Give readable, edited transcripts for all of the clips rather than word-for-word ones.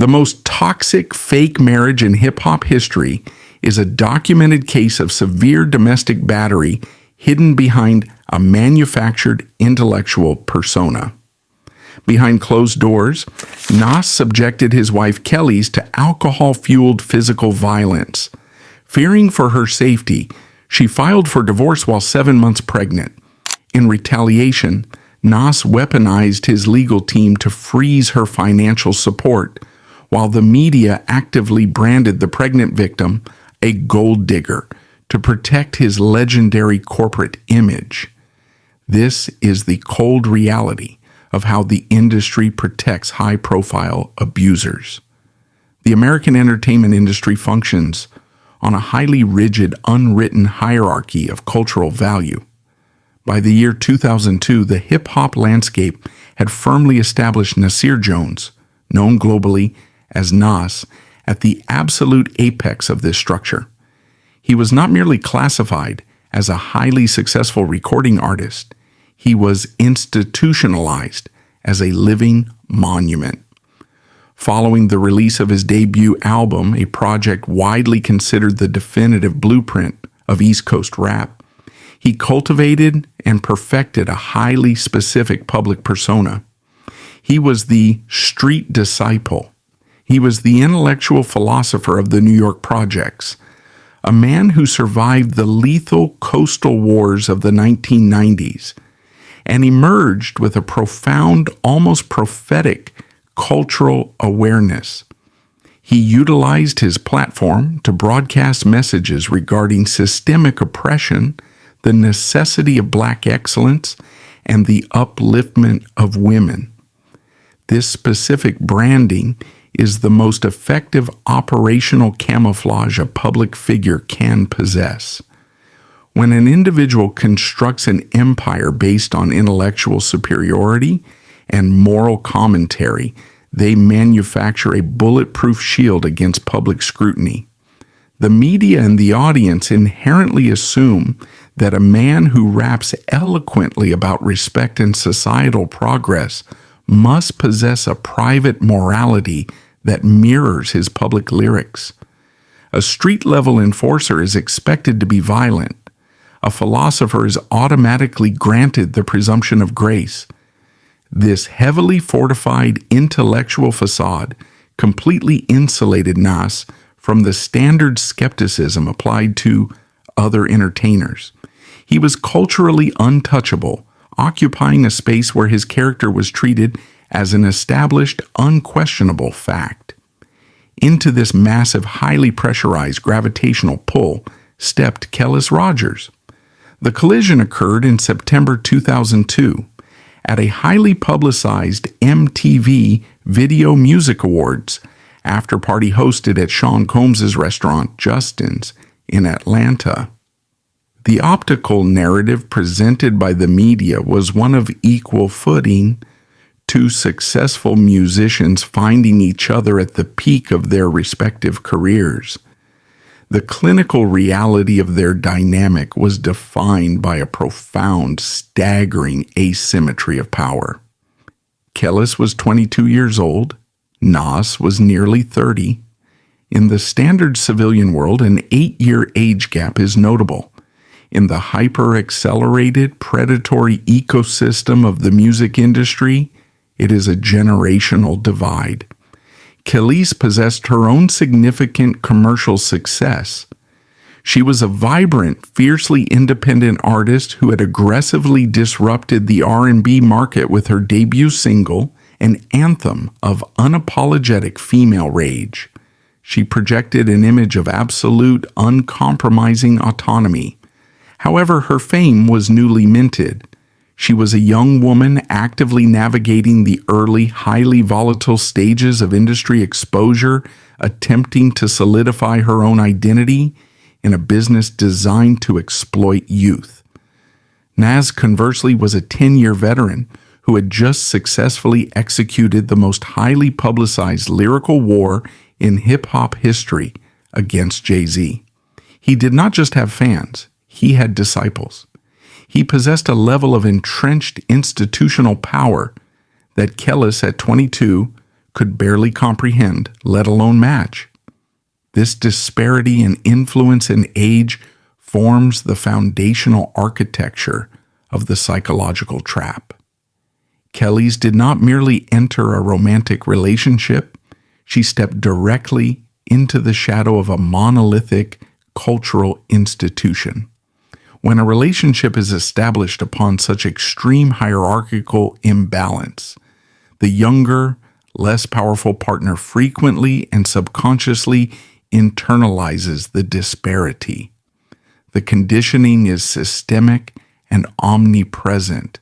The most toxic fake marriage in hip-hop history is a documented case of severe domestic battery hidden behind a manufactured intellectual persona. Behind closed doors, Nas subjected his wife Kelis to alcohol-fueled physical violence. Fearing for her safety, she filed for divorce while 7 months pregnant. In retaliation, Nas weaponized his legal team to freeze her financial support, while the media actively branded the pregnant victim a gold digger to protect his legendary corporate image. This is the cold reality of how the industry protects high-profile abusers. The American entertainment industry functions on a highly rigid, unwritten hierarchy of cultural value. By the year 2002, the hip-hop landscape had firmly established Nasir Jones, known globally as Nas, at the absolute apex of this structure. He was not merely classified as a highly successful recording artist, he was institutionalized as a living monument. Following the release of his debut album, a project widely considered the definitive blueprint of East Coast rap, he cultivated and perfected a highly specific public persona. He was the street disciple. He was the intellectual philosopher of the New York projects, a man who survived the lethal coastal wars of the 1990s and emerged with a profound, almost prophetic cultural awareness. He utilized his platform to broadcast messages regarding systemic oppression, the necessity of Black excellence, and the upliftment of women. This specific branding is the most effective operational camouflage a public figure can possess. When an individual constructs an empire based on intellectual superiority and moral commentary, they manufacture a bulletproof shield against public scrutiny. The media and the audience inherently assume that a man who raps eloquently about respect and societal progress must possess a private morality that mirrors his public lyrics. A street-level enforcer is expected to be violent. A philosopher is automatically granted the presumption of grace. This heavily fortified intellectual facade completely insulated Nas from the standard skepticism applied to other entertainers. He was culturally untouchable, occupying a space where his character was treated as an established, unquestionable fact. Into this massive, highly pressurized gravitational pull stepped Kelis Rogers. The collision occurred in September 2002 at a highly publicized MTV Video Music Awards after-party hosted at Sean Combs' restaurant Justin's in Atlanta. The optical narrative presented by the media was one of equal footing, two successful musicians finding each other at the peak of their respective careers. The clinical reality of their dynamic was defined by a profound, staggering asymmetry of power. Kelis was 22 years old. Nas was nearly 30. In the standard civilian world, an 8-year age gap is notable. In the hyper-accelerated, predatory ecosystem of the music industry, it is a generational divide. Kelis possessed her own significant commercial success. She was a vibrant, fiercely independent artist who had aggressively disrupted the R&B market with her debut single, an anthem of unapologetic female rage. She projected an image of absolute, uncompromising autonomy. However, her fame was newly minted. She was a young woman actively navigating the early, highly volatile stages of industry exposure, attempting to solidify her own identity in a business designed to exploit youth. Nas, conversely, was a 10-year veteran who had just successfully executed the most highly publicized lyrical war in hip-hop history against Jay-Z. He did not just have fans, he had disciples. He possessed a level of entrenched institutional power that Kelis, at 22, could barely comprehend, let alone match. This disparity in influence and age forms the foundational architecture of the psychological trap. Kelis did not merely enter a romantic relationship, she stepped directly into the shadow of a monolithic cultural institution. When a relationship is established upon such extreme hierarchical imbalance, the younger, less powerful partner frequently and subconsciously internalizes the disparity. The conditioning is systemic and omnipresent.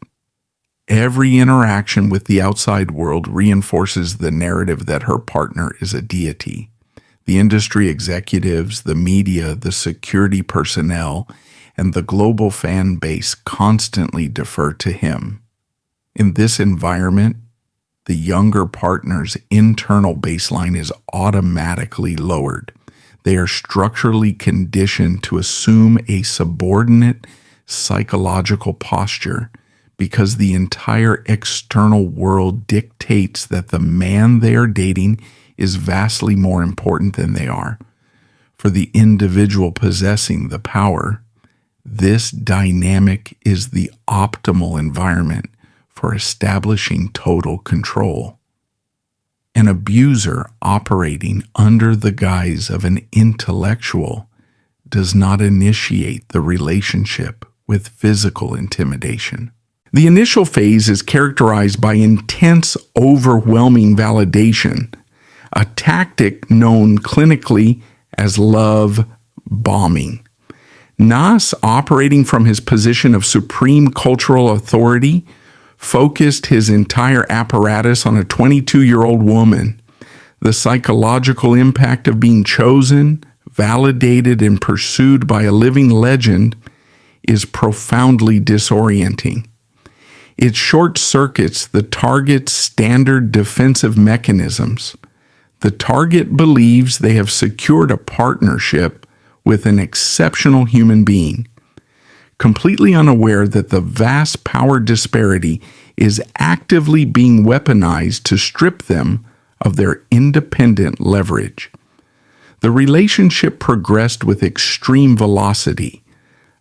Every interaction with the outside world reinforces the narrative that her partner is a deity. The industry executives, the media, the security personnel, and the global fan base constantly defer to him. In this environment, the younger partner's internal baseline is automatically lowered. They are structurally conditioned to assume a subordinate psychological posture because the entire external world dictates that the man they are dating is vastly more important than they are. For the individual possessing the power, this dynamic is the optimal environment for establishing total control. An abuser operating under the guise of an intellectual does not initiate the relationship with physical intimidation. The initial phase is characterized by intense, overwhelming validation, a tactic known clinically as love bombing. Nas, operating from his position of supreme cultural authority, focused his entire apparatus on a 22-year-old woman. The psychological impact of being chosen, validated, and pursued by a living legend is profoundly disorienting. It short-circuits the target's standard defensive mechanisms. The target believes they have secured a partnership with an exceptional human being, completely unaware that the vast power disparity is actively being weaponized to strip them of their independent leverage. The relationship progressed with extreme velocity,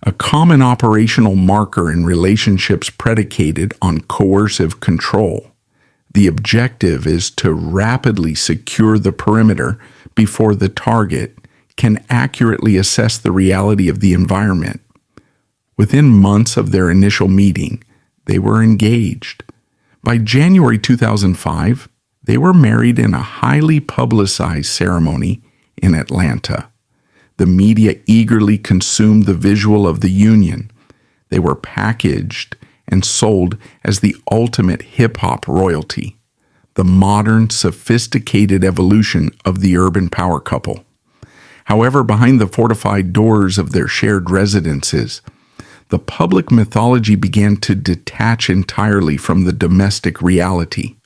a common operational marker in relationships predicated on coercive control. The objective is to rapidly secure the perimeter before the target can accurately assess the reality of the environment. Within months of their initial meeting, they were engaged. By January 2005, they were married in a highly publicized ceremony in Atlanta. The media eagerly consumed the visual of the union. They were packaged and sold as the ultimate hip-hop royalty, the modern, sophisticated evolution of the urban power couple. However, behind the fortified doors of their shared residences, the public mythology began to detach entirely from the domestic reality.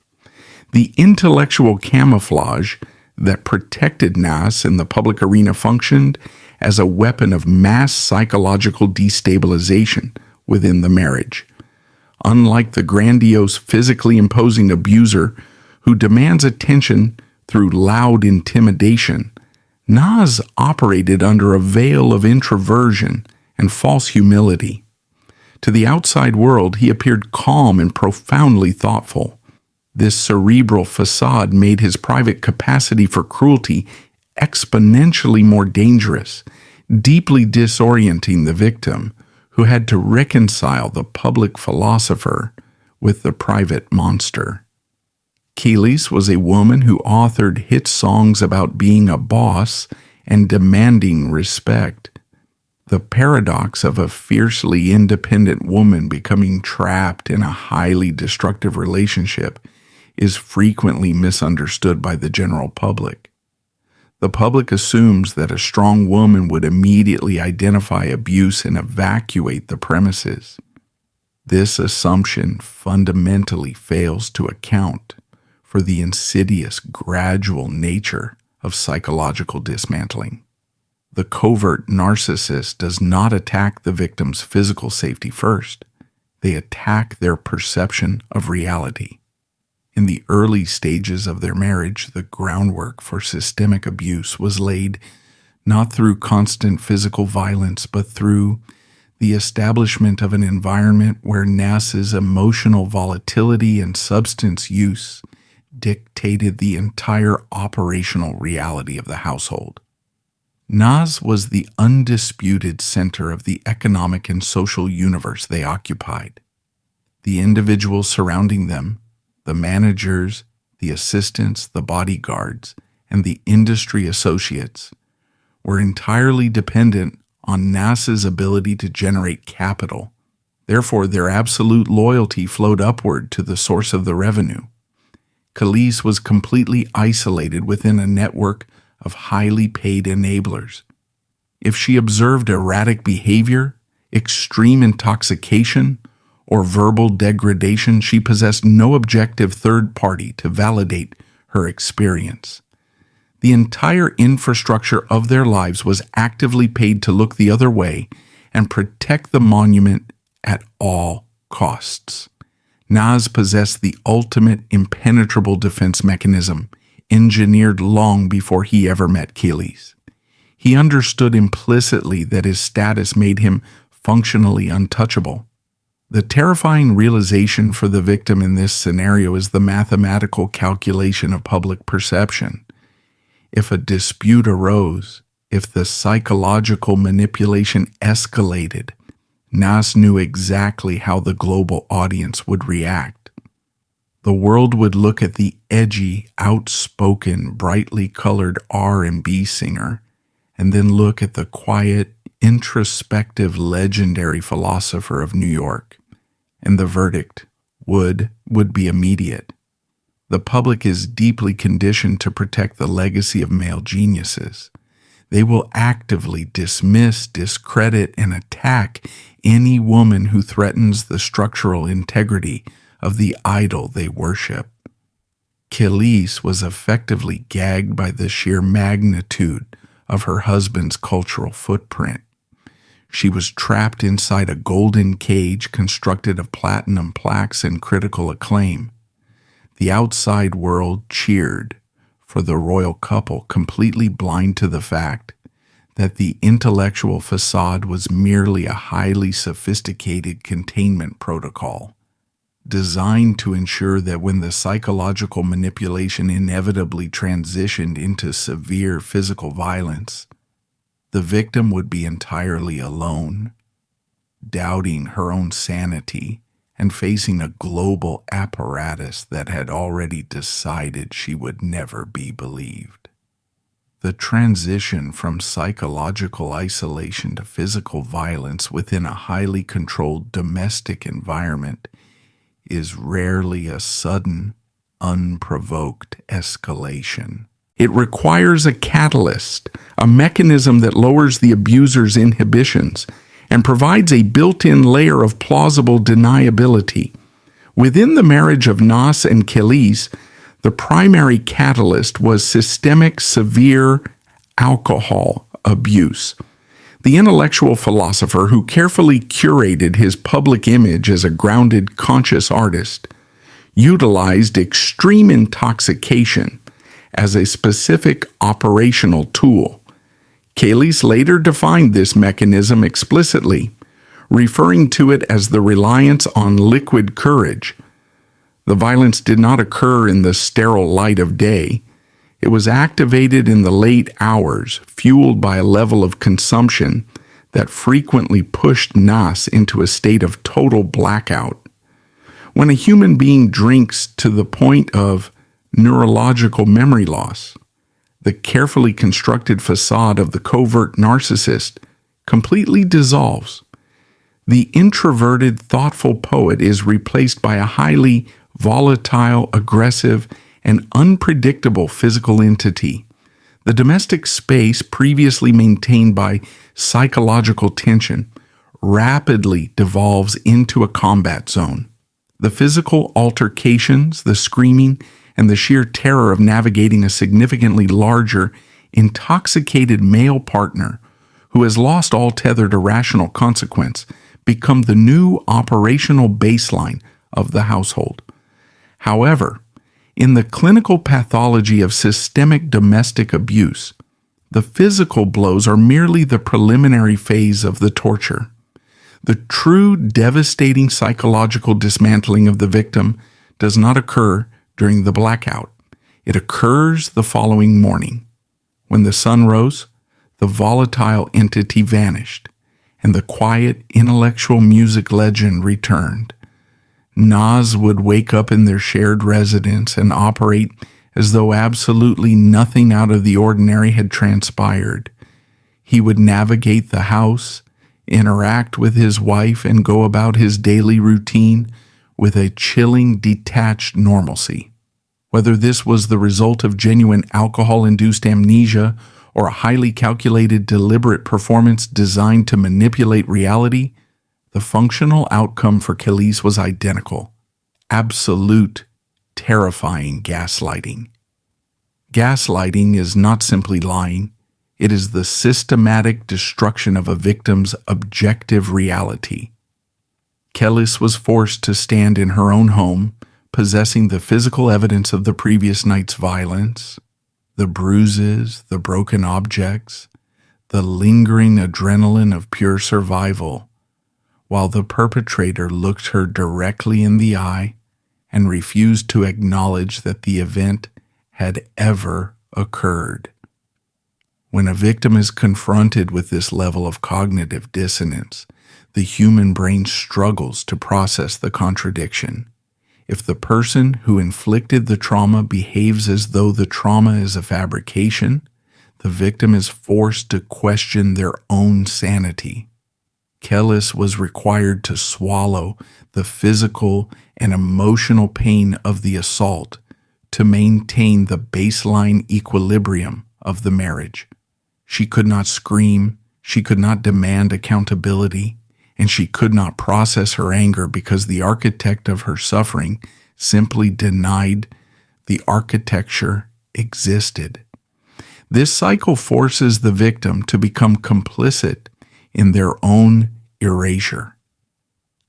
The intellectual camouflage that protected Nas in the public arena functioned as a weapon of mass psychological destabilization within the marriage. Unlike the grandiose, physically imposing abuser who demands attention through loud intimidation, Nas operated under a veil of introversion and false humility. To the outside world, he appeared calm and profoundly thoughtful. This cerebral facade made his private capacity for cruelty exponentially more dangerous, deeply disorienting the victim, who had to reconcile the public philosopher with the private monster. Kelis was a woman who authored hit songs about being a boss and demanding respect. The paradox of a fiercely independent woman becoming trapped in a highly destructive relationship is frequently misunderstood by the general public. The public assumes that a strong woman would immediately identify abuse and evacuate the premises. This assumption fundamentally fails to account for the insidious, gradual nature of psychological dismantling. The covert narcissist does not attack the victim's physical safety first. They attack their perception of reality. In the early stages of their marriage, the groundwork for systemic abuse was laid not through constant physical violence, but through the establishment of an environment where Nas's emotional volatility and substance use dictated the entire operational reality of the household. Nas was the undisputed center of the economic and social universe they occupied. The individuals surrounding them, the managers, the assistants, the bodyguards, and the industry associates, were entirely dependent on Nas's ability to generate capital. Therefore, their absolute loyalty flowed upward to the source of the revenue. Kelis was completely isolated within a network of highly paid enablers. If she observed erratic behavior, extreme intoxication, or verbal degradation, she possessed no objective third party to validate her experience. The entire infrastructure of their lives was actively paid to look the other way and protect the monument at all costs. Nas possessed the ultimate impenetrable defense mechanism, engineered long before he ever met Kelis. He understood implicitly that his status made him functionally untouchable. The terrifying realization for the victim in this scenario is the mathematical calculation of public perception. If a dispute arose, if the psychological manipulation escalated, Nas knew exactly how the global audience would react. The world would look at the edgy, outspoken, brightly colored R&B singer, and then look at the quiet, introspective, legendary philosopher of New York, and the verdict would be immediate. The public is deeply conditioned to protect the legacy of male geniuses. They will actively dismiss, discredit, and attack any woman who threatens the structural integrity of the idol they worship. Kelis was effectively gagged by the sheer magnitude of her husband's cultural footprint. She was trapped inside a golden cage constructed of platinum plaques and critical acclaim. The outside world cheered for the royal couple, completely blind to the fact that the intellectual facade was merely a highly sophisticated containment protocol, designed to ensure that when the psychological manipulation inevitably transitioned into severe physical violence, the victim would be entirely alone, doubting her own sanity and facing a global apparatus that had already decided she would never be believed. The transition from psychological isolation to physical violence within a highly controlled domestic environment is rarely a sudden, unprovoked escalation. It requires a catalyst, a mechanism that lowers the abuser's inhibitions and provides a built-in layer of plausible deniability. Within the marriage of Nas and Kelis, the primary catalyst was systemic, severe alcohol abuse. The intellectual philosopher who carefully curated his public image as a grounded, conscious artist utilized extreme intoxication as a specific operational tool. Kelis later defined this mechanism explicitly, referring to it as the reliance on liquid courage. The violence did not occur in the sterile light of day. It was activated in the late hours, fueled by a level of consumption that frequently pushed Nas into a state of total blackout. When a human being drinks to the point of neurological memory loss, the carefully constructed facade of the covert narcissist completely dissolves. The introverted, thoughtful poet is replaced by a highly volatile, aggressive, and unpredictable physical entity. The domestic space previously maintained by psychological tension rapidly devolves into a combat zone. The physical altercations, the screaming, and the sheer terror of navigating a significantly larger, intoxicated male partner who has lost all tether to rational consequence become the new operational baseline of the household. However, In the clinical pathology of systemic domestic abuse, the physical blows are merely the preliminary phase of the torture. The true devastating psychological dismantling of the victim does not occur during the blackout. It occurs the following morning. When the sun rose, the volatile entity vanished, and the quiet intellectual music legend returned. Nas would wake up in their shared residence and operate as though absolutely nothing out of the ordinary had transpired. He would navigate the house, interact with his wife, and go about his daily routine with a chilling, detached normalcy. Whether this was the result of genuine alcohol-induced amnesia or a highly calculated, deliberate performance designed to manipulate reality, the functional outcome for Kelis was identical: absolute, terrifying gaslighting. Gaslighting is not simply lying. It is the systematic destruction of a victim's objective reality. Kelis was forced to stand in her own home, possessing the physical evidence of the previous night's violence, the bruises, the broken objects, the lingering adrenaline of pure survival, while the perpetrator looked her directly in the eye and refused to acknowledge that the event had ever occurred. When a victim is confronted with this level of cognitive dissonance, the human brain struggles to process the contradiction. If the person who inflicted the trauma behaves as though the trauma is a fabrication, the victim is forced to question their own sanity. Kelis was required to swallow the physical and emotional pain of the assault to maintain the baseline equilibrium of the marriage. She could not scream, she could not demand accountability, and she could not process her anger because the architect of her suffering simply denied the architecture existed. This cycle forces the victim to become complicit in their own erasure.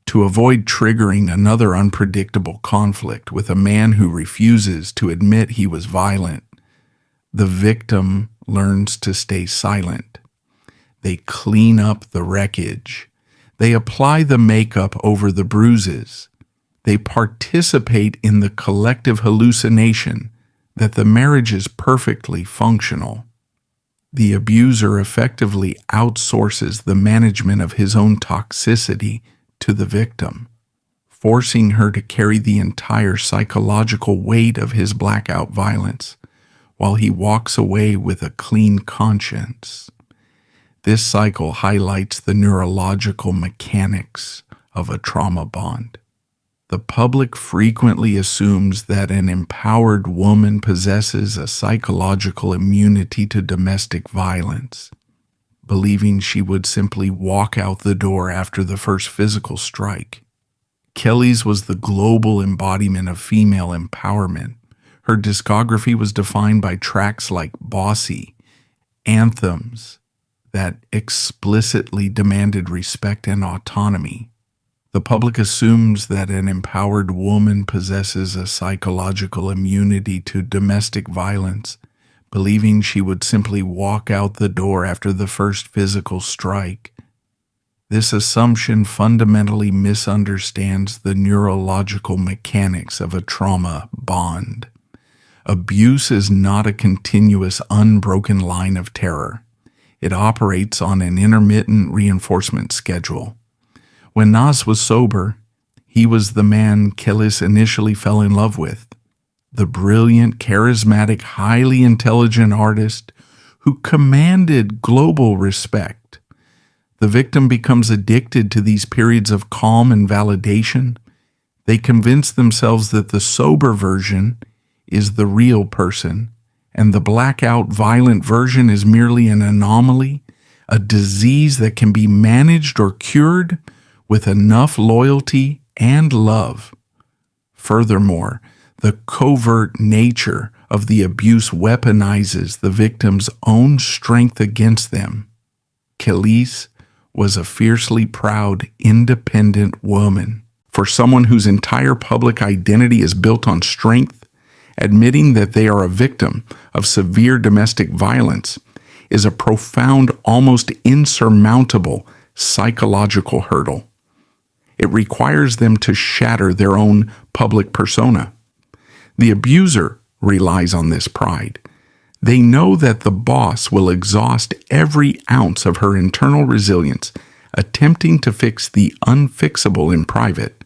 To avoid triggering another unpredictable conflict with a man who refuses to admit he was violent, the victim learns to stay silent. They clean up the wreckage. They apply the makeup over the bruises. They participate in the collective hallucination that the marriage is perfectly functional. The abuser effectively outsources the management of his own toxicity to the victim, forcing her to carry the entire psychological weight of his blackout violence while he walks away with a clean conscience. This cycle highlights the neurological mechanics of a trauma bond. The public frequently assumes that an empowered woman possesses a psychological immunity to domestic violence, believing she would simply walk out the door after the first physical strike. Kelis was the global embodiment of female empowerment. Her discography was defined by tracks like Bossy, anthems that explicitly demanded respect and autonomy. The public assumes that an empowered woman possesses a psychological immunity to domestic violence, believing she would simply walk out the door after the first physical strike. This assumption fundamentally misunderstands the neurological mechanics of a trauma bond. Abuse is not a continuous, unbroken line of terror. It operates on an intermittent reinforcement schedule. When Nas was sober, he was the man Kelis initially fell in love with, the brilliant, charismatic, highly intelligent artist who commanded global respect. The victim becomes addicted to these periods of calm and validation. They convince themselves that the sober version is the real person, and the blackout, violent version is merely an anomaly, a disease that can be managed or cured with enough loyalty and love. Furthermore, the covert nature of the abuse weaponizes the victim's own strength against them. Kelis was a fiercely proud, independent woman. For someone whose entire public identity is built on strength, Admitting that they are a victim of severe domestic violence is a profound, almost insurmountable psychological hurdle. It requires them to shatter their own public persona. The abuser relies on this pride. They know that the boss will exhaust every ounce of her internal resilience attempting to fix the unfixable in private,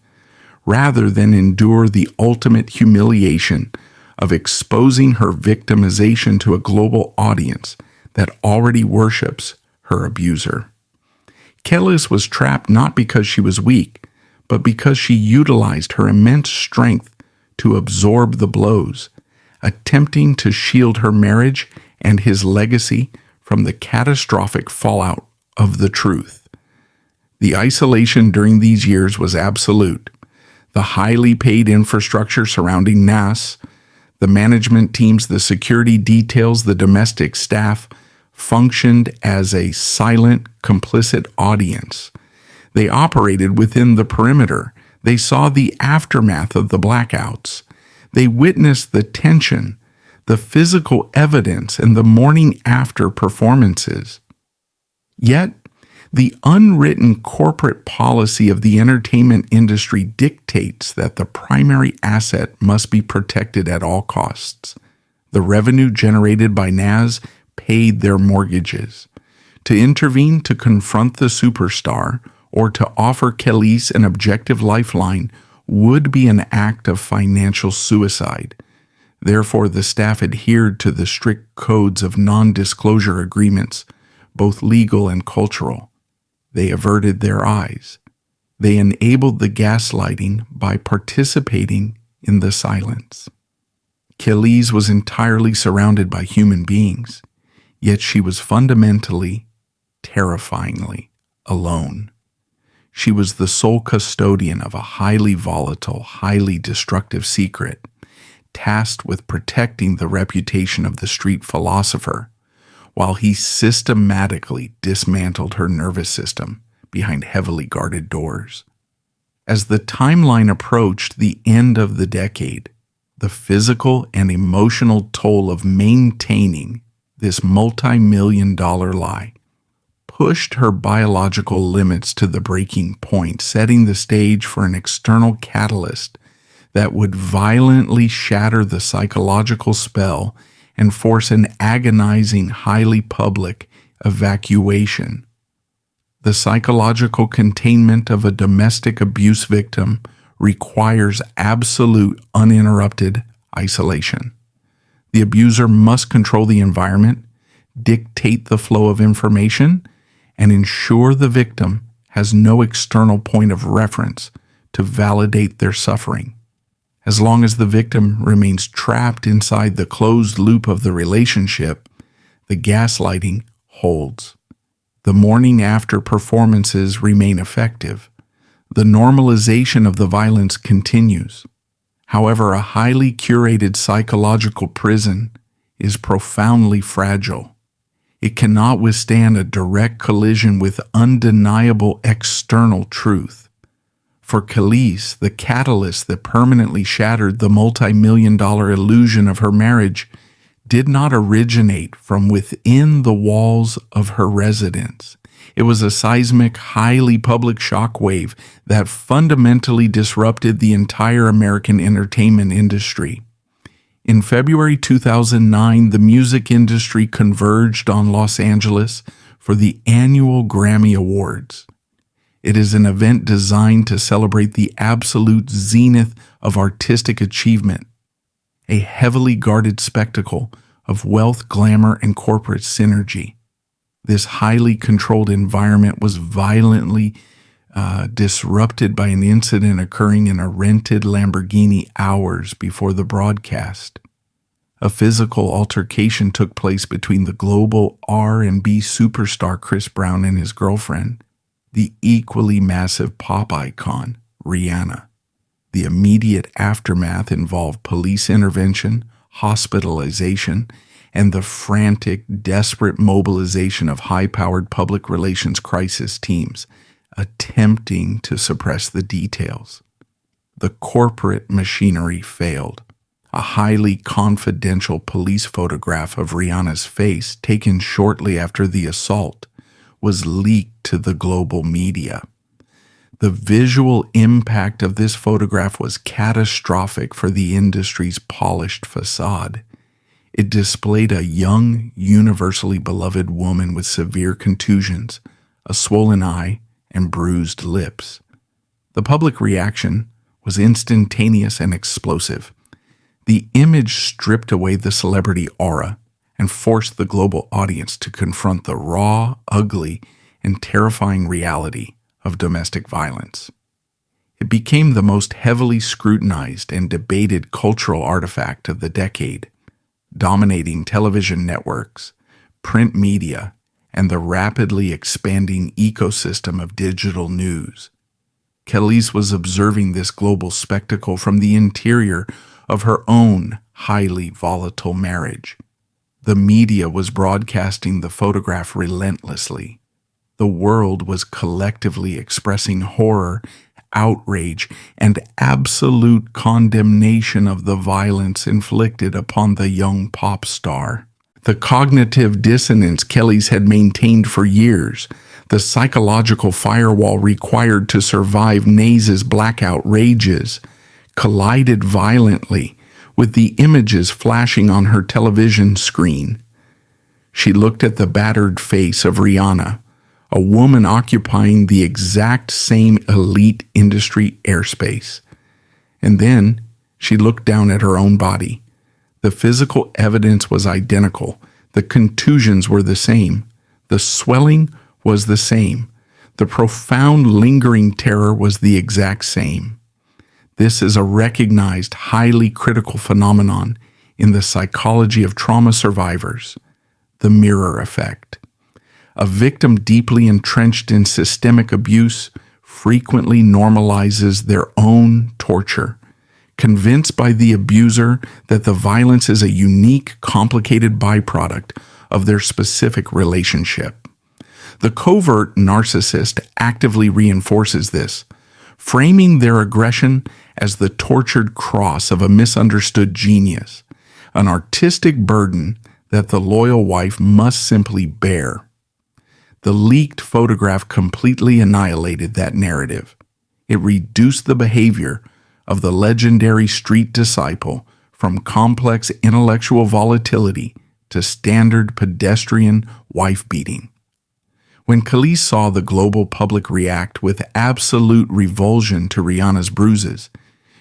rather than endure the ultimate humiliation of exposing her victimization to a global audience that already worships her abuser. Kelis was trapped not because she was weak, but because she utilized her immense strength to absorb the blows, attempting to shield her marriage and his legacy from the catastrophic fallout of the truth. The isolation during these years was absolute. The highly paid infrastructure surrounding NAS, the management teams, the security details, the domestic staff, functioned as a silent, complicit audience. They operated within the perimeter. They saw the aftermath of the blackouts. They witnessed the tension, the physical evidence, and the morning after performances. Yet, the unwritten corporate policy of the entertainment industry dictates that the primary asset must be protected at all costs. The revenue generated by NAS paid their mortgages. To intervene to confront the superstar or to offer Kelis an objective lifeline would be an act of financial suicide. Therefore, the staff adhered to the strict codes of non-disclosure agreements, both legal and cultural. They averted their eyes. They enabled the gaslighting by participating in the silence. Kelis was entirely surrounded by human beings, yet she was fundamentally, terrifyingly alone. She was the sole custodian of a highly volatile, highly destructive secret, tasked with protecting the reputation of the street philosopher, while he systematically dismantled her nervous system behind heavily guarded doors. As the timeline approached the end of the decade, the physical and emotional toll of maintaining this multi-million-dollar lie pushed her biological limits to the breaking point, setting the stage for an external catalyst that would violently shatter the psychological spell and force an agonizing, highly public evacuation. The psychological containment of a domestic abuse victim requires absolute, uninterrupted isolation. The abuser must control the environment, dictate the flow of information, and ensure the victim has no external point of reference to validate their suffering. As long as the victim remains trapped inside the closed loop of the relationship, the gaslighting holds. The morning after performances remain effective. The normalization of the violence continues. However, a highly curated psychological prison is profoundly fragile. It cannot withstand a direct collision with undeniable external truth. For Kelis, the catalyst that permanently shattered the multi-million-dollar illusion of her marriage did not originate from within the walls of her residence. It was a seismic, highly public shockwave that fundamentally disrupted the entire American entertainment industry. In February 2009, the music industry converged on Los Angeles for the annual Grammy Awards. It is an event designed to celebrate the absolute zenith of artistic achievement, a heavily guarded spectacle of wealth, glamour, and corporate synergy. This highly controlled environment was violently disrupted by an incident occurring in a rented Lamborghini hours before the broadcast. A physical altercation took place between the global R&B superstar Chris Brown and his girlfriend, the equally massive pop icon, Rihanna. The immediate aftermath involved police intervention, hospitalization, and the frantic, desperate mobilization of high-powered public relations crisis teams attempting to suppress the details. The corporate machinery failed. A highly confidential police photograph of Rihanna's face, taken shortly after the assault, was leaked to the global media. The visual impact of this photograph was catastrophic for the industry's polished facade. It displayed a young, universally beloved woman with severe contusions, a swollen eye, and bruised lips. The public reaction was instantaneous and explosive. The image stripped away the celebrity aura and forced the global audience to confront the raw, ugly, and terrifying reality of domestic violence. It became the most heavily scrutinized and debated cultural artifact of the decade, dominating television networks, print media, and the rapidly expanding ecosystem of digital news. Kelis was observing this global spectacle from the interior of her own highly volatile marriage. The media was broadcasting the photograph relentlessly. The world was collectively expressing horror, outrage, and absolute condemnation of the violence inflicted upon the young pop star. The cognitive dissonance Kelis had maintained for years, the psychological firewall required to survive Naze's blackout rages, collided violently with the images flashing on her television screen. She looked at the battered face of Rihanna, a woman occupying the exact same elite industry airspace. And then she looked down at her own body. The physical evidence was identical. The contusions were the same. The swelling was the same. The profound lingering terror was the exact same. This is a recognized, highly critical phenomenon in the psychology of trauma survivors, the mirror effect. A victim deeply entrenched in systemic abuse frequently normalizes their own torture, convinced by the abuser that the violence is a unique, complicated byproduct of their specific relationship. The covert narcissist actively reinforces this, framing their aggression as the tortured cross of a misunderstood genius, an artistic burden that the loyal wife must simply bear. The leaked photograph completely annihilated that narrative. It reduced the behavior of the legendary street disciple from complex intellectual volatility to standard pedestrian wife-beating. When Kelis saw the global public react with absolute revulsion to Rihanna's bruises,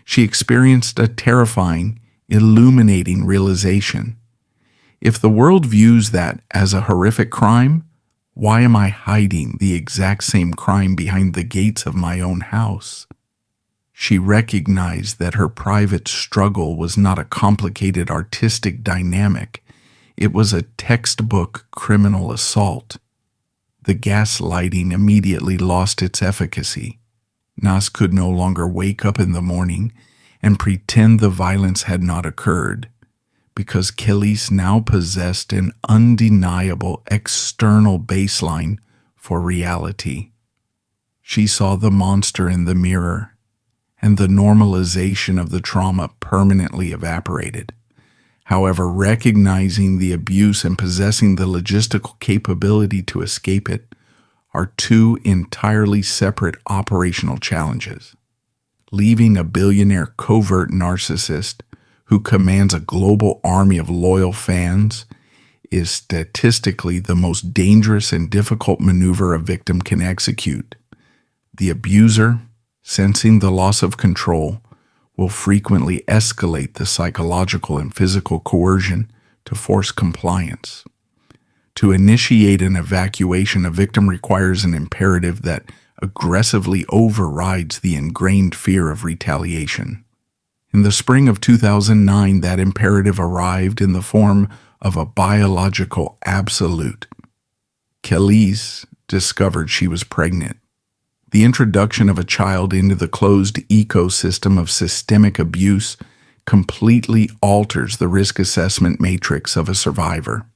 she experienced a terrifying, illuminating realization. If the world views that as a horrific crime, why am I hiding the exact same crime behind the gates of my own house? She recognized that her private struggle was not a complicated artistic dynamic. It was a textbook criminal assault. The gaslighting immediately lost its efficacy. Naz could no longer wake up in the morning and pretend the violence had not occurred, because Kelis now possessed an undeniable external baseline for reality. She saw the monster in the mirror, and the normalization of the trauma permanently evaporated. However, recognizing the abuse and possessing the logistical capability to escape it are two entirely separate operational challenges. Leaving a billionaire covert narcissist who commands a global army of loyal fans is statistically the most dangerous and difficult maneuver a victim can execute. The abuser, sensing the loss of control, will frequently escalate the psychological and physical coercion to force compliance. To initiate an evacuation, a victim requires an imperative that aggressively overrides the ingrained fear of retaliation. In the spring of 2009, that imperative arrived in the form of a biological absolute. Kelis discovered she was pregnant. The introduction of a child into the closed ecosystem of systemic abuse completely alters the risk assessment matrix of a survivor.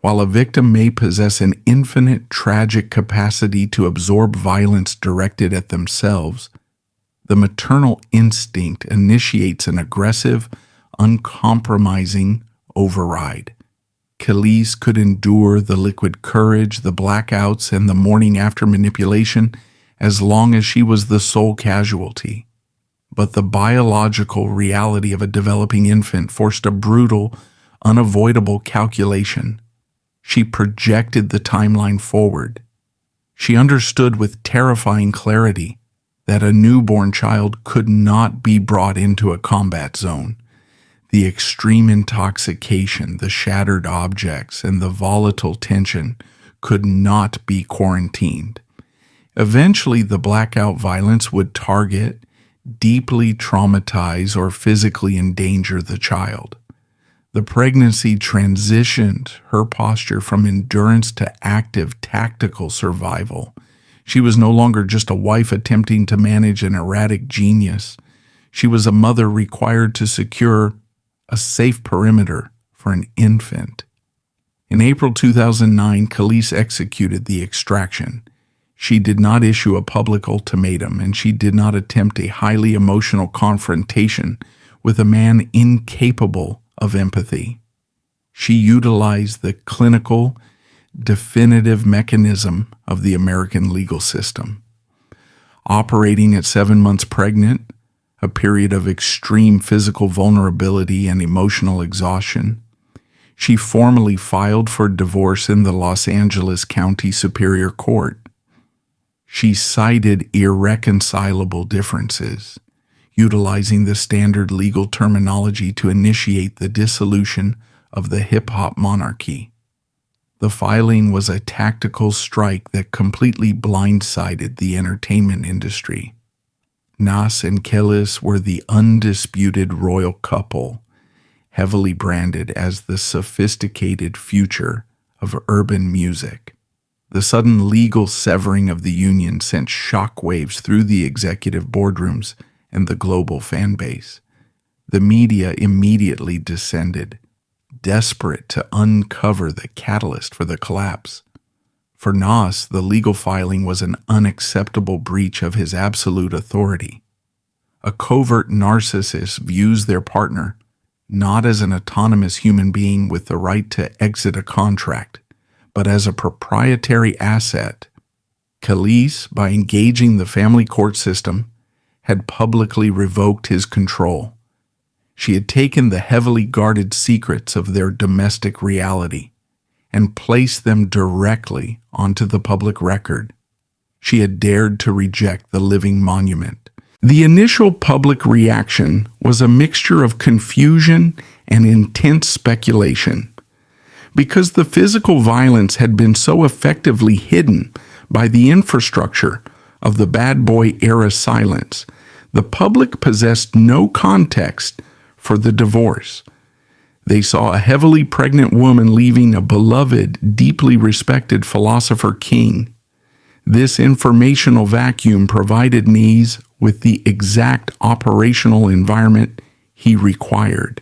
While a victim may possess an infinite tragic capacity to absorb violence directed at themselves, the maternal instinct initiates an aggressive, uncompromising override. Kelis could endure the liquid courage, the blackouts, and the morning after manipulation as long as she was the sole casualty. But the biological reality of a developing infant forced a brutal, unavoidable calculation. She projected the timeline forward. She understood with terrifying clarity that a newborn child could not be brought into a combat zone. The extreme intoxication, the shattered objects, and the volatile tension could not be quarantined. Eventually, the blackout violence would target, deeply traumatize, or physically endanger the child. The pregnancy transitioned her posture from endurance to active, tactical survival. She was no longer just a wife attempting to manage an erratic genius. She was a mother required to secure a safe perimeter for an infant. In April 2009, Kelis executed the extraction. She did not issue a public ultimatum, and she did not attempt a highly emotional confrontation with a man incapable of empathy. She utilized the clinical, definitive mechanism of the American legal system. Operating at 7 months pregnant, a period of extreme physical vulnerability and emotional exhaustion, she formally filed for divorce in the Los Angeles County Superior Court. She cited irreconcilable differences, utilizing the standard legal terminology to initiate the dissolution of the hip-hop monarchy. The filing was a tactical strike that completely blindsided the entertainment industry. Nas and Kelis were the undisputed royal couple, heavily branded as the sophisticated future of urban music. The sudden legal severing of the union sent shockwaves through the executive boardrooms and the global fan base. The media immediately descended, desperate to uncover the catalyst for the collapse. For Nas, the legal filing was an unacceptable breach of his absolute authority. A covert narcissist views their partner not as an autonomous human being with the right to exit a contract, but as a proprietary asset. Kelis, by engaging the family court system, had publicly revoked his control. She had taken the heavily guarded secrets of their domestic reality and placed them directly onto the public record. She had dared to reject the living monument. The initial public reaction was a mixture of confusion and intense speculation. Because the physical violence had been so effectively hidden by the infrastructure of the bad boy era silence, the public possessed no context for the divorce. They saw a heavily pregnant woman leaving a beloved, deeply respected philosopher king. This informational vacuum provided Nes with the exact operational environment he required.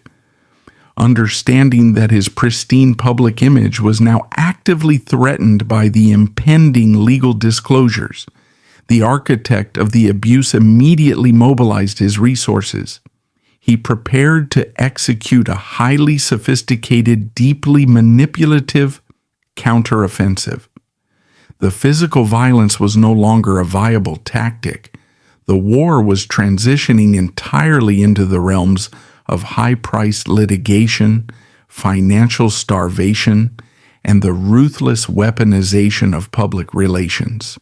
Understanding that his pristine public image was now actively threatened by the impending legal disclosures, the architect of the abuse immediately mobilized his resources. He prepared to execute a highly sophisticated, deeply manipulative counteroffensive. The physical violence was no longer a viable tactic. The war was transitioning entirely into the realms of high-priced litigation, financial starvation, and the ruthless weaponization of public relations.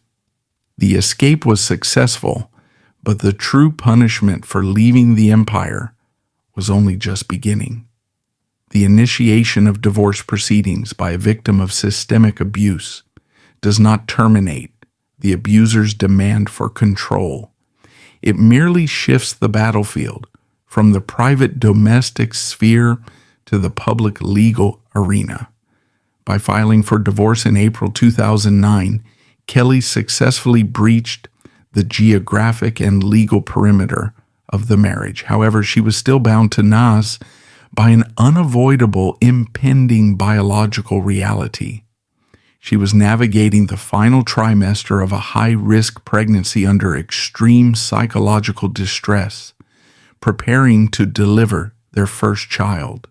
The escape was successful, but the true punishment for leaving the empire was only just beginning. The initiation of divorce proceedings by a victim of systemic abuse does not terminate the abuser's demand for control. It merely shifts the battlefield from the private domestic sphere to the public legal arena. By filing for divorce in April 2009, Kelis successfully breached the geographic and legal perimeter of the marriage. However, she was still bound to Nas by an unavoidable, impending biological reality. She was navigating the final trimester of a high-risk pregnancy under extreme psychological distress, preparing to deliver their first child.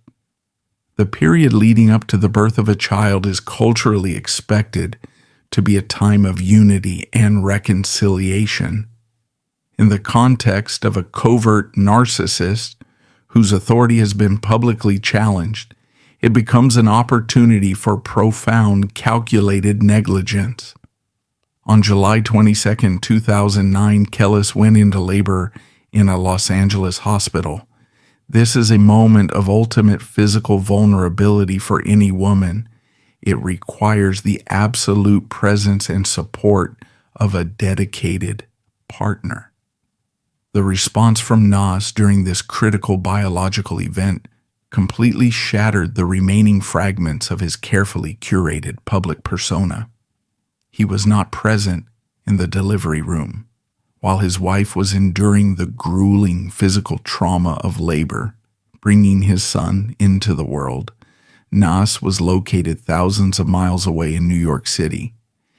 The period leading up to the birth of a child is culturally expected to be a time of unity and reconciliation. In the context of a covert narcissist whose authority has been publicly challenged, it becomes an opportunity for profound, calculated negligence. On July 22, 2009, Kelis went into labor in a Los Angeles hospital. This is a moment of ultimate physical vulnerability for any woman. It requires the absolute presence and support of a dedicated partner. The response from Nas during this critical biological event completely shattered the remaining fragments of his carefully curated public persona. He was not present in the delivery room while his wife was enduring the grueling physical trauma of labor, bringing his son into the world. Nas was located thousands of miles away in New York City.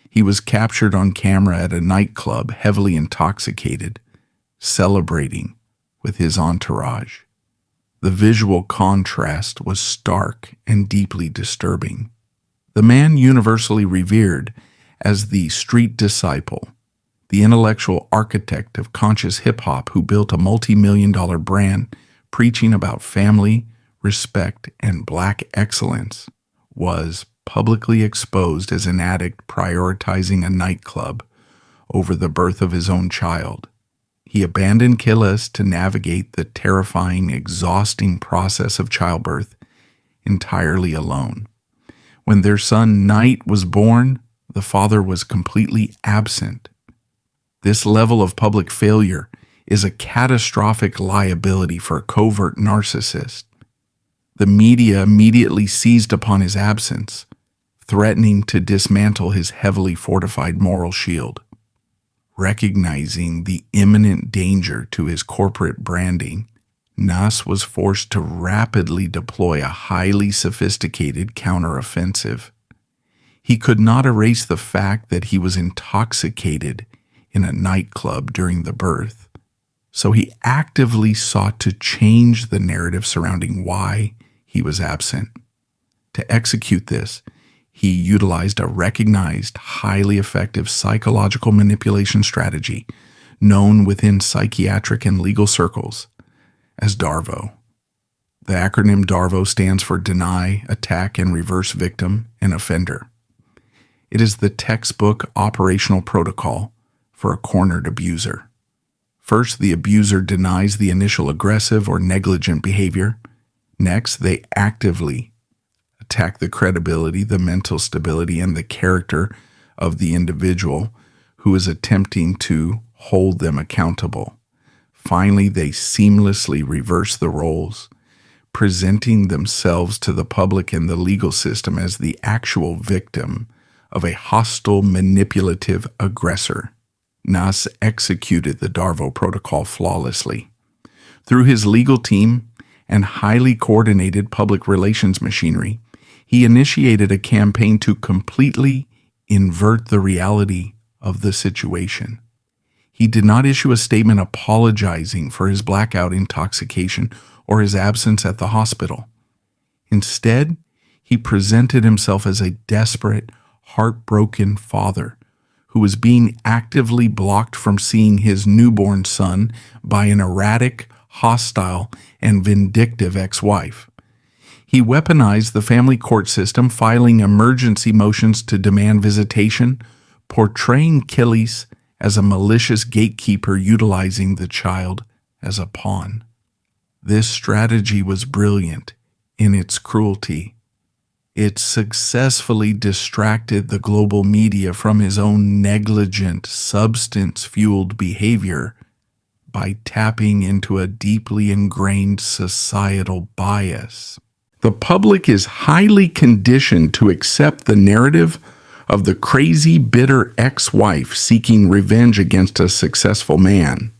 He was captured on camera at a nightclub, heavily intoxicated, celebrating with his entourage. The visual contrast was stark and deeply disturbing. The man universally revered as the street disciple, the intellectual architect of conscious hip-hop who built a multi-million-dollar brand preaching about family, respect, and black excellence, was publicly exposed as an addict prioritizing a nightclub over the birth of his own child. He abandoned Kelis to navigate the terrifying, exhausting process of childbirth entirely alone. When their son Knight was born, the father was completely absent. This level of public failure is a catastrophic liability for a covert narcissist. The media immediately seized upon his absence, threatening to dismantle his heavily fortified moral shield. Recognizing the imminent danger to his corporate branding, Nas was forced to rapidly deploy a highly sophisticated counteroffensive. He could not erase the fact that he was intoxicated in a nightclub during the birth, so he actively sought to change the narrative surrounding why he was absent. To execute this, he utilized a recognized, highly effective psychological manipulation strategy known within psychiatric and legal circles as DARVO. The acronym DARVO stands for Deny, Attack, and Reverse Victim and Offender. It is the textbook operational protocol for a cornered abuser. First, the abuser denies the initial aggressive or negligent behavior. Next, they actively attack the credibility, the mental stability, and the character of the individual who is attempting to hold them accountable. Finally, they seamlessly reverse the roles, presenting themselves to the public and the legal system as the actual victim of a hostile, manipulative aggressor. Nas executed the DARVO protocol flawlessly. Through his legal team and highly coordinated public relations machinery, he initiated a campaign to completely invert the reality of the situation. He did not issue a statement apologizing for his blackout intoxication or his absence at the hospital. Instead, he presented himself as a desperate, heartbroken father who was being actively blocked from seeing his newborn son by an erratic, hostile, and vindictive ex-wife. He weaponized the family court system, filing emergency motions to demand visitation, portraying Kelis as a malicious gatekeeper utilizing the child as a pawn. This strategy was brilliant in its cruelty. It successfully distracted the global media from his own negligent, substance-fueled behavior by tapping into a deeply ingrained societal bias. The public is highly conditioned to accept the narrative of the crazy, bitter ex-wife seeking revenge against a successful man.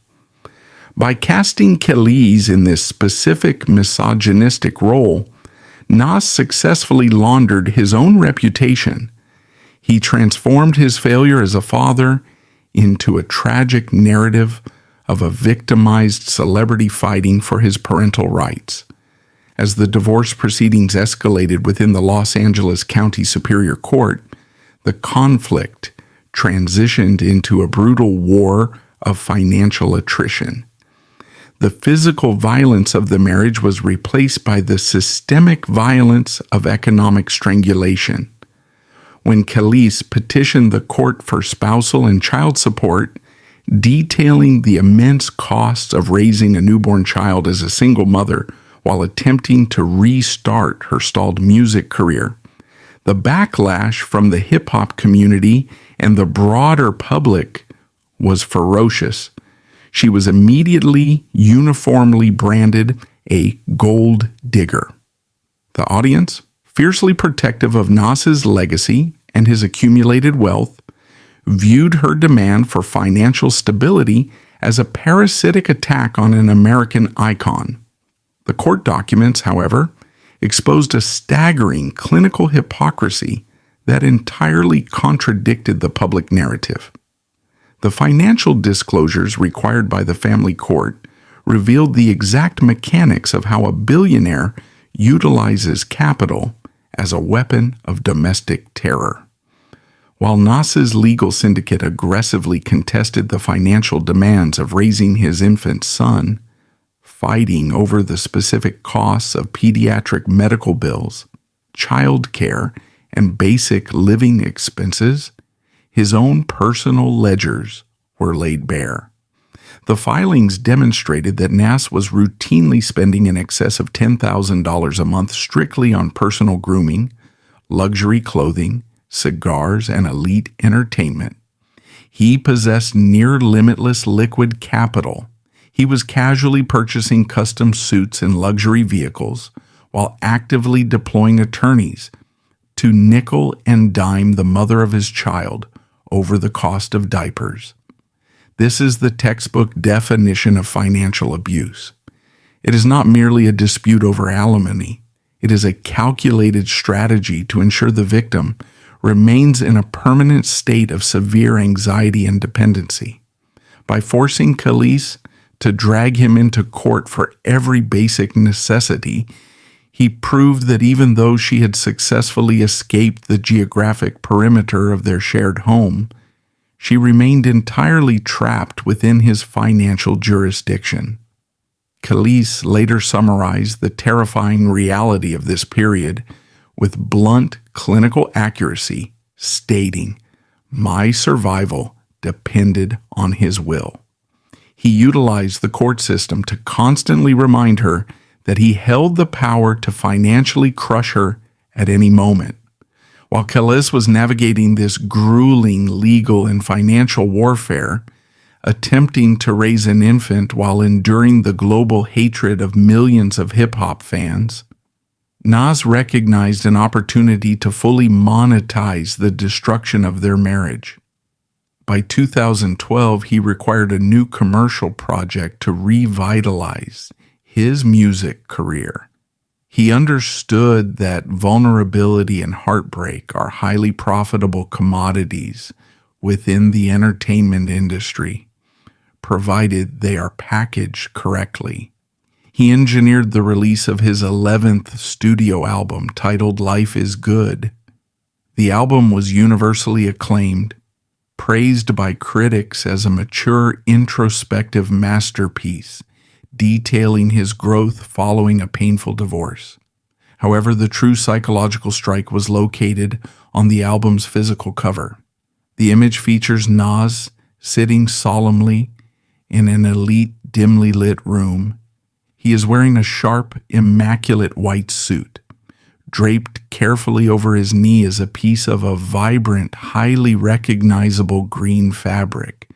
By casting Kelis in this specific misogynistic role, Nas successfully laundered his own reputation. He transformed his failure as a father into a tragic narrative of a victimized celebrity fighting for his parental rights. As the divorce proceedings escalated within the Los Angeles County Superior Court, the conflict transitioned into a brutal war of financial attrition. The physical violence of the marriage was replaced by the systemic violence of economic strangulation. When Kelis petitioned the court for spousal and child support, detailing the immense costs of raising a newborn child as a single mother while attempting to restart her stalled music career, the backlash from the hip-hop community and the broader public was ferocious. She was immediately uniformly branded a gold digger. The audience, fiercely protective of Nas's legacy and his accumulated wealth, viewed her demand for financial stability as a parasitic attack on an American icon. The court documents, however, exposed a staggering clinical hypocrisy that entirely contradicted the public narrative. The financial disclosures required by the family court revealed the exact mechanics of how a billionaire utilizes capital as a weapon of domestic terror. While Nas's legal syndicate aggressively contested the financial demands of raising his infant son, fighting over the specific costs of pediatric medical bills, child care, and basic living expenses, his own personal ledgers were laid bare. The filings demonstrated that Nas was routinely spending in excess of $10,000 a month strictly on personal grooming, luxury clothing, cigars, and elite entertainment. He possessed near limitless liquid capital. He was casually purchasing custom suits and luxury vehicles while actively deploying attorneys to nickel and dime the mother of his child over the cost of diapers. This is the textbook definition of financial abuse. It is not merely a dispute over alimony. It is a calculated strategy to ensure the victim remains in a permanent state of severe anxiety and dependency. By forcing Kelis to drag him into court for every basic necessity, he proved that even though she had successfully escaped the geographic perimeter of their shared home, she remained entirely trapped within his financial jurisdiction. Kelis later summarized the terrifying reality of this period with blunt clinical accuracy, stating, "My survival depended on his will." He utilized the court system to constantly remind her that he held the power to financially crush her at any moment. While Kelis was navigating this grueling legal and financial warfare, attempting to raise an infant while enduring the global hatred of millions of hip-hop fans, Nas recognized an opportunity to fully monetize the destruction of their marriage. By 2012, he required a new commercial project to revitalize his music career. He understood that vulnerability and heartbreak are highly profitable commodities within the entertainment industry, provided they are packaged correctly. He engineered the release of his 11th studio album titled Life is Good. The album was universally acclaimed, praised by critics as a mature, introspective masterpiece, detailing his growth following a painful divorce. However, the true psychological strike was located on the album's physical cover. The image features Nas sitting solemnly in an elite, dimly lit room. He is wearing a sharp, immaculate white suit. Draped carefully over his knee is a piece of a vibrant, highly recognizable green fabric.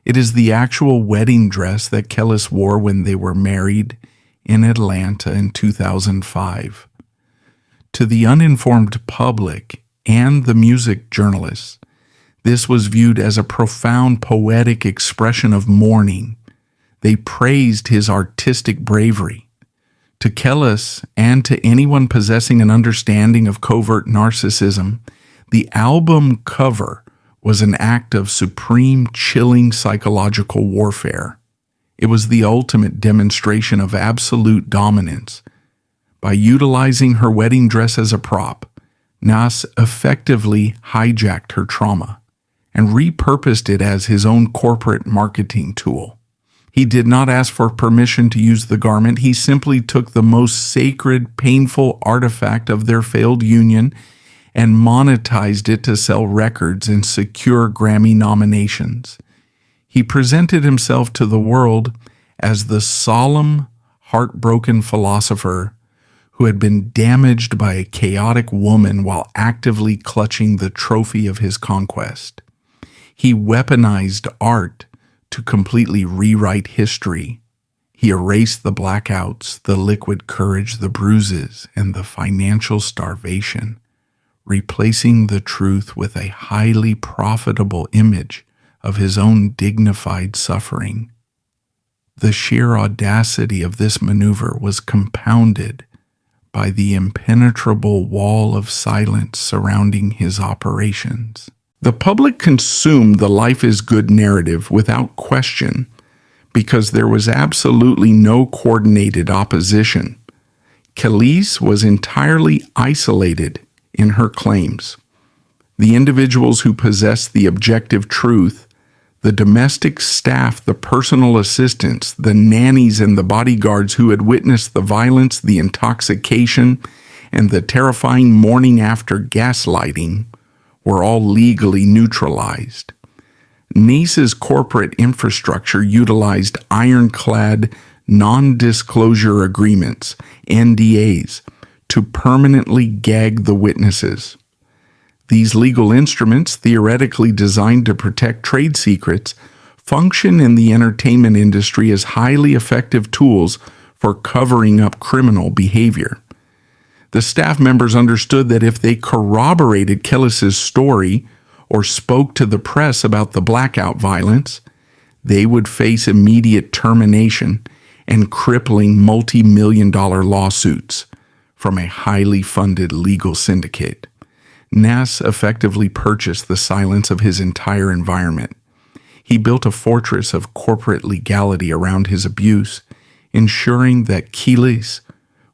It is the actual wedding dress that Kelis wore when they were married in Atlanta in 2005. To the uninformed public and the music journalists, this was viewed as a profound poetic expression of mourning. They praised his artistic bravery. To Kelis and to anyone possessing an understanding of covert narcissism, the album cover was an act of supreme, chilling psychological warfare. It was the ultimate demonstration of absolute dominance. By utilizing her wedding dress as a prop, Nas effectively hijacked her trauma and repurposed it as his own corporate marketing tool. He did not ask for permission to use the garment. He simply took the most sacred, painful artifact of their failed union and monetized it to sell records and secure Grammy nominations. He presented himself to the world as the solemn, heartbroken philosopher who had been damaged by a chaotic woman while actively clutching the trophy of his conquest. He weaponized art to completely rewrite history. He erased the blackouts, the liquid courage, the bruises, and the financial starvation, replacing the truth with a highly profitable image of his own dignified suffering. The sheer audacity of this maneuver was compounded by the impenetrable wall of silence surrounding his operations. The public consumed the life is good narrative without question because there was absolutely no coordinated opposition. Kelis was entirely isolated in her claims. The individuals who possessed the objective truth, the domestic staff, the personal assistants, the nannies and the bodyguards who had witnessed the violence, the intoxication, and the terrifying morning after gaslighting, were all legally neutralized. Nice's corporate infrastructure utilized ironclad non-disclosure agreements, NDAs, to permanently gag the witnesses. These legal instruments, theoretically designed to protect trade secrets, function in the entertainment industry as highly effective tools for covering up criminal behavior. The staff members understood that if they corroborated Kelis's story or spoke to the press about the blackout violence, they would face immediate termination and crippling multi-million-dollar lawsuits from a highly funded legal syndicate. Nas effectively purchased the silence of his entire environment. He built a fortress of corporate legality around his abuse, ensuring that Kelis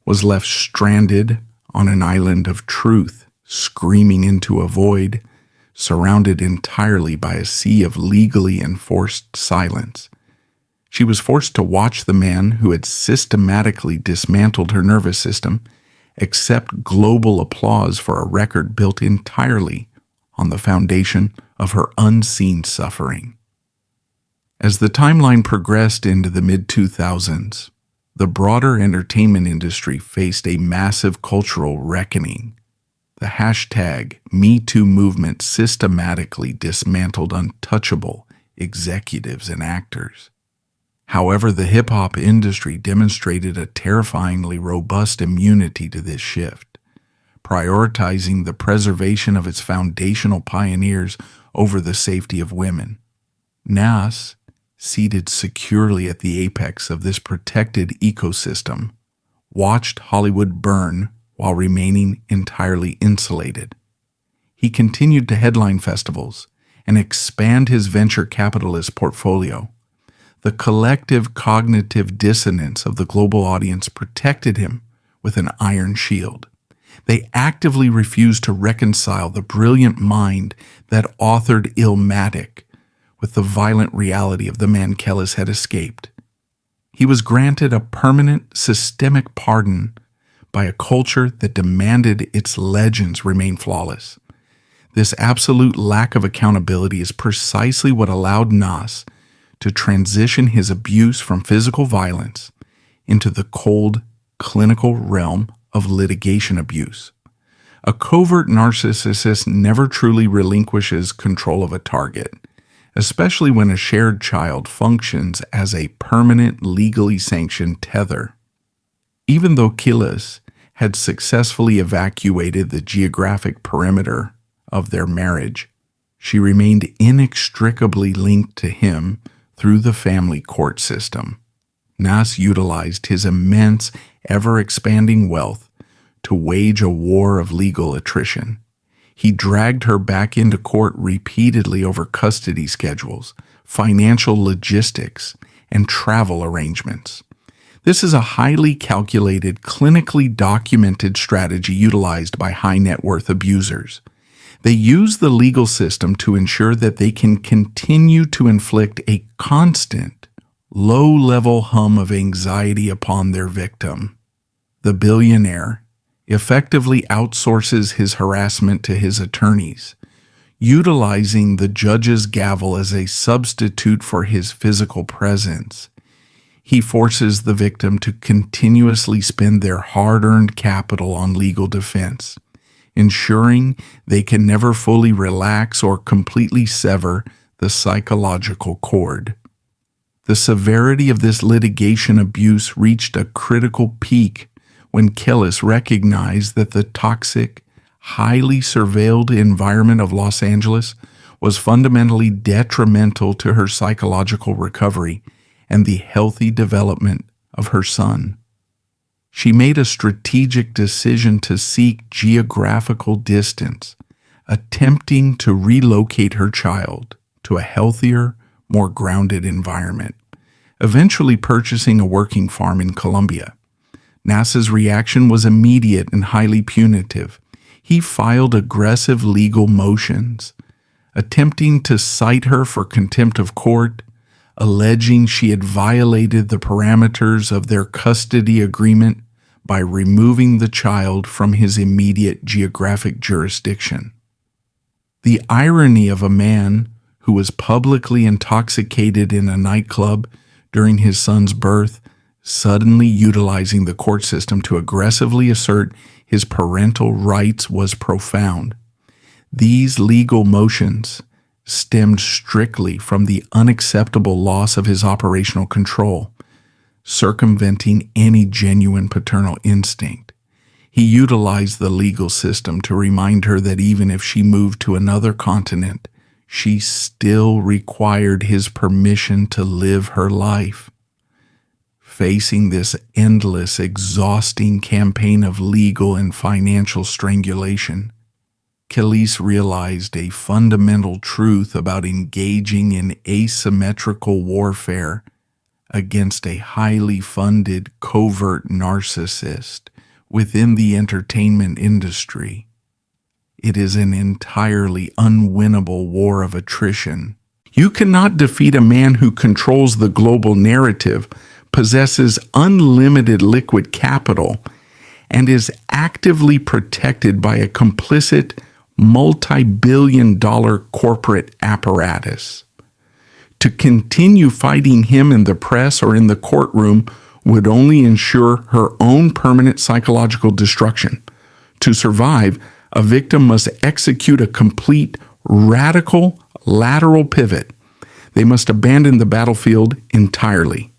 was left stranded on an island of truth, screaming into a void, surrounded entirely by a sea of legally enforced silence. She was forced to watch the man who had systematically dismantled her nervous system accept global applause for a record built entirely on the foundation of her unseen suffering. As the timeline progressed into the mid-2000s, the broader entertainment industry faced a massive cultural reckoning. The hashtag #MeToo movement systematically dismantled untouchable executives and actors. However, the hip-hop industry demonstrated a terrifyingly robust immunity to this shift, prioritizing the preservation of its foundational pioneers over the safety of women. Nas, seated securely at the apex of this protected ecosystem, watched Hollywood burn while remaining entirely insulated. He continued to headline festivals and expand his venture capitalist portfolio. The collective cognitive dissonance of the global audience protected him with an iron shield. They actively refused to reconcile the brilliant mind that authored Illmatic with the violent reality of the man Kelis had escaped. He was granted a permanent, systemic pardon by a culture that demanded its legends remain flawless. This absolute lack of accountability is precisely what allowed Nas to transition his abuse from physical violence into the cold, clinical realm of litigation abuse. A covert narcissist never truly relinquishes control of a target, especially when a shared child functions as a permanent, legally sanctioned tether. Even though Kelis had successfully evacuated the geographic perimeter of their marriage, she remained inextricably linked to him through the family court system. Nas utilized his immense, ever-expanding wealth to wage a war of legal attrition. He dragged her back into court repeatedly over custody schedules, financial logistics, and travel arrangements. This is a highly calculated, clinically documented strategy utilized by high net worth abusers. They use the legal system to ensure that they can continue to inflict a constant, low-level hum of anxiety upon their victim. The billionaire effectively outsources his harassment to his attorneys, utilizing the judge's gavel as a substitute for his physical presence. He forces the victim to continuously spend their hard-earned capital on legal defense, ensuring they can never fully relax or completely sever the psychological cord. The severity of this litigation abuse reached a critical peak when Kelis recognized that the toxic, highly surveilled environment of Los Angeles was fundamentally detrimental to her psychological recovery and the healthy development of her son. She made a strategic decision to seek geographical distance, attempting to relocate her child to a healthier, more grounded environment, eventually purchasing a working farm in Colombia. NASA's reaction was immediate and highly punitive. He filed aggressive legal motions, attempting to cite her for contempt of court, alleging she had violated the parameters of their custody agreement by removing the child from his immediate geographic jurisdiction. The irony of a man who was publicly intoxicated in a nightclub during his son's birth, suddenly utilizing the court system to aggressively assert his parental rights was profound. These legal motions stemmed strictly from the unacceptable loss of his operational control, circumventing any genuine paternal instinct. He utilized the legal system to remind her that even if she moved to another continent, she still required his permission to live her life. Facing this endless, exhausting campaign of legal and financial strangulation, Kelis realized a fundamental truth about engaging in asymmetrical warfare against a highly funded, covert narcissist within the entertainment industry. It is an entirely unwinnable war of attrition. You cannot defeat a man who controls the global narrative, possesses unlimited liquid capital, and is actively protected by a complicit, multi-billion-dollar corporate apparatus. To continue fighting him in the press or in the courtroom would only ensure her own permanent psychological destruction. To survive, a victim must execute a complete, radical, lateral pivot. They must abandon the battlefield entirely.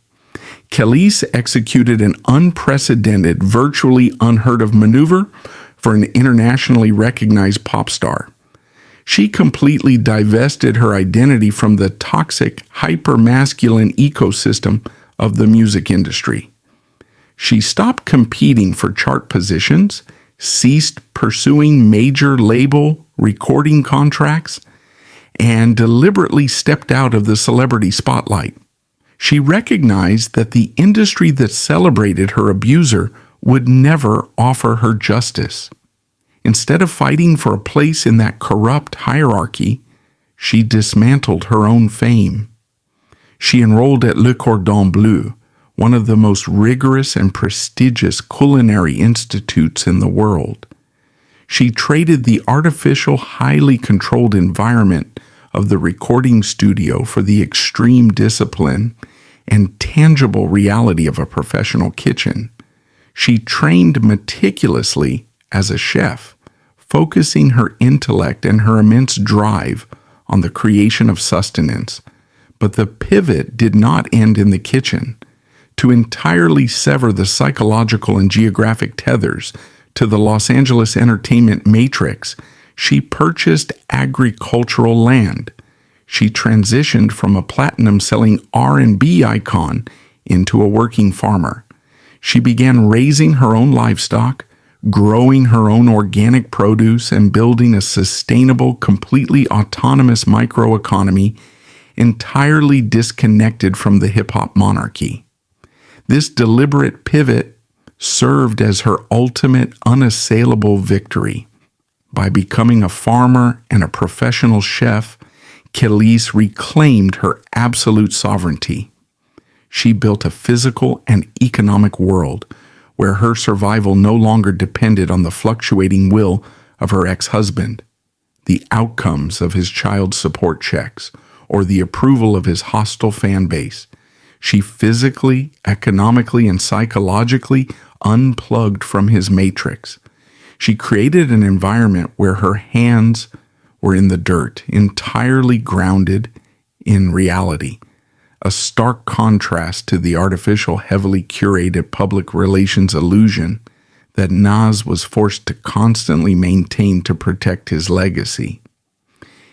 Kelis executed an unprecedented, virtually unheard of maneuver for an internationally recognized pop star. She completely divested her identity from the toxic, hyper-masculine ecosystem of the music industry. She stopped competing for chart positions, ceased pursuing major label recording contracts, and deliberately stepped out of the celebrity spotlight. She recognized that the industry that celebrated her abuser would never offer her justice. Instead of fighting for a place in that corrupt hierarchy, she dismantled her own fame. She enrolled at Le Cordon Bleu, one of the most rigorous and prestigious culinary institutes in the world. She traded the artificial, highly controlled environment of the recording studio for the extreme discipline and tangible reality of a professional kitchen. She trained meticulously as a chef, focusing her intellect and her immense drive on the creation of sustenance. But the pivot did not end in the kitchen. To entirely sever the psychological and geographic tethers to the Los Angeles entertainment matrix, she purchased agricultural land. She transitioned from a platinum-selling R&B icon into a working farmer. She began raising her own livestock, growing her own organic produce, and building a sustainable, completely autonomous microeconomy entirely disconnected from the hip-hop monarchy. This deliberate pivot served as her ultimate unassailable victory. By becoming a farmer and a professional chef, Kelis reclaimed her absolute sovereignty. She built a physical and economic world where her survival no longer depended on the fluctuating will of her ex-husband, the outcomes of his child support checks, or the approval of his hostile fan base. She physically, economically, and psychologically unplugged from his matrix. She created an environment where her hands were in the dirt, entirely grounded in reality, a stark contrast to the artificial, heavily curated public relations illusion that Nas was forced to constantly maintain to protect his legacy.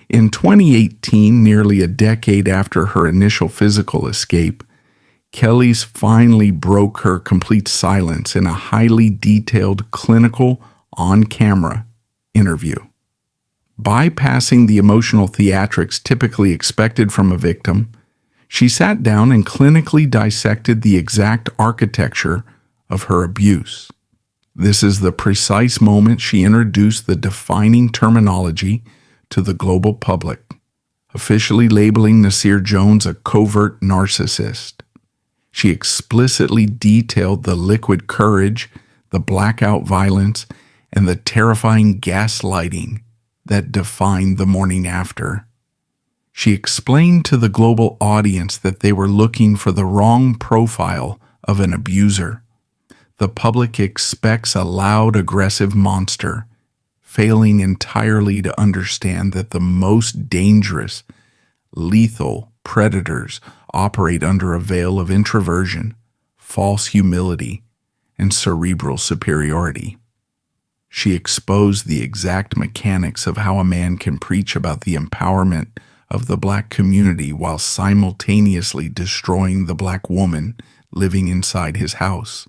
In 2018, nearly a decade after her initial physical escape, Kelis finally broke her complete silence in a highly detailed clinical on-camera interview. Bypassing the emotional theatrics typically expected from a victim, she sat down and clinically dissected the exact architecture of her abuse. This is the precise moment she introduced the defining terminology to the global public, officially labeling Nasir Jones a covert narcissist. She explicitly detailed the liquid courage, the blackout violence, and the terrifying gaslighting that defined the morning after. She explained to the global audience that they were looking for the wrong profile of an abuser. The public expects a loud, aggressive monster, failing entirely to understand that the most dangerous, lethal predators operate under a veil of introversion, false humility, and cerebral superiority. She exposed the exact mechanics of how a man can preach about the empowerment of the Black community while simultaneously destroying the Black woman living inside his house.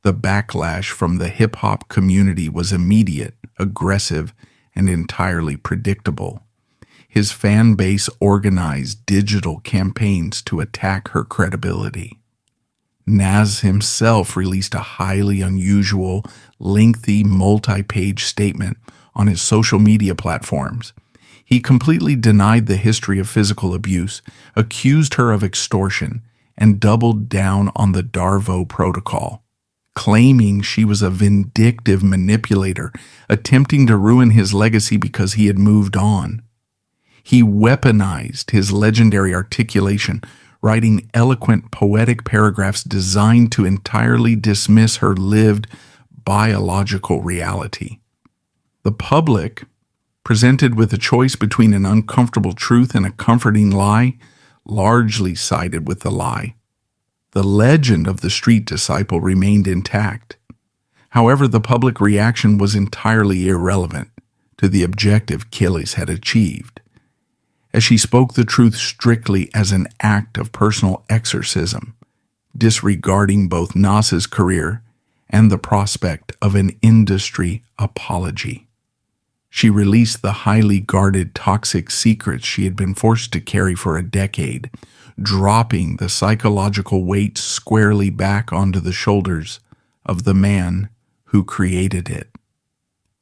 The backlash from the hip-hop community was immediate, aggressive, and entirely predictable. His fan base organized digital campaigns to attack her credibility. Nas himself released a highly unusual, lengthy, multi-page statement on his social media platforms. He completely denied the history of physical abuse, accused her of extortion, and doubled down on the Darvo Protocol, claiming she was a vindictive manipulator, attempting to ruin his legacy because he had moved on. He weaponized his legendary articulation, writing eloquent, poetic paragraphs designed to entirely dismiss her lived biological reality. The public, presented with a choice between an uncomfortable truth and a comforting lie, largely sided with the lie. The legend of the street disciple remained intact. However, the public reaction was entirely irrelevant to the objective Kelis had achieved, as she spoke the truth strictly as an act of personal exorcism, disregarding both Nas's career and the prospect of an industry apology. She released the highly guarded toxic secrets she had been forced to carry for a decade, dropping the psychological weight squarely back onto the shoulders of the man who created it.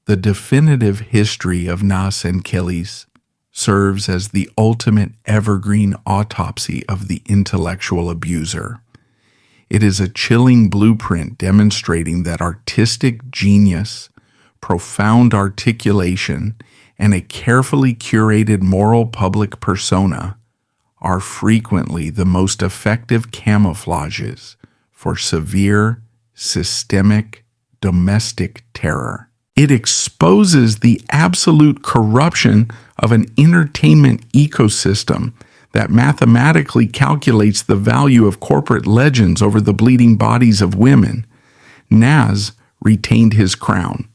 The definitive history of Nas and Kelis serves as the ultimate evergreen autopsy of the intellectual abuser. It is a chilling blueprint demonstrating that artistic genius, profound articulation, and a carefully curated moral public persona are frequently the most effective camouflages for severe, systemic, domestic terror. It exposes the absolute corruption of an entertainment ecosystem that mathematically calculates the value of corporate legends over the bleeding bodies of women. Nas retained his crown.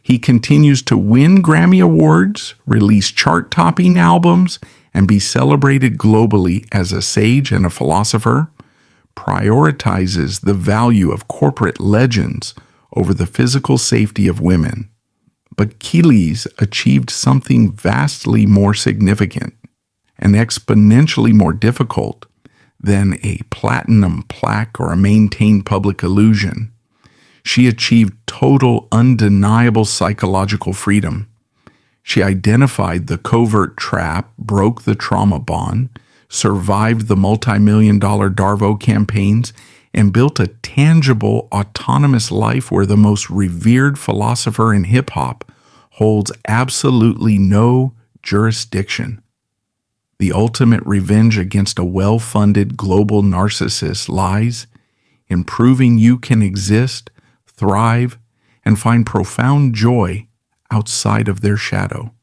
He continues to win Grammy Awards, release chart-topping albums, and be celebrated globally as a sage and a philosopher, prioritizes the value of corporate legends over the physical safety of women. But Kelis achieved something vastly more significant and exponentially more difficult than a platinum plaque or a maintained public illusion. She achieved total, undeniable psychological freedom. She identified the covert trap, broke the trauma bond, survived the multi-million-dollar Darvo campaigns, and built a tangible, autonomous life where the most revered philosopher in hip-hop holds absolutely no jurisdiction. The ultimate revenge against a well-funded global narcissist lies in proving you can exist, thrive, and find profound joy outside of their shadow.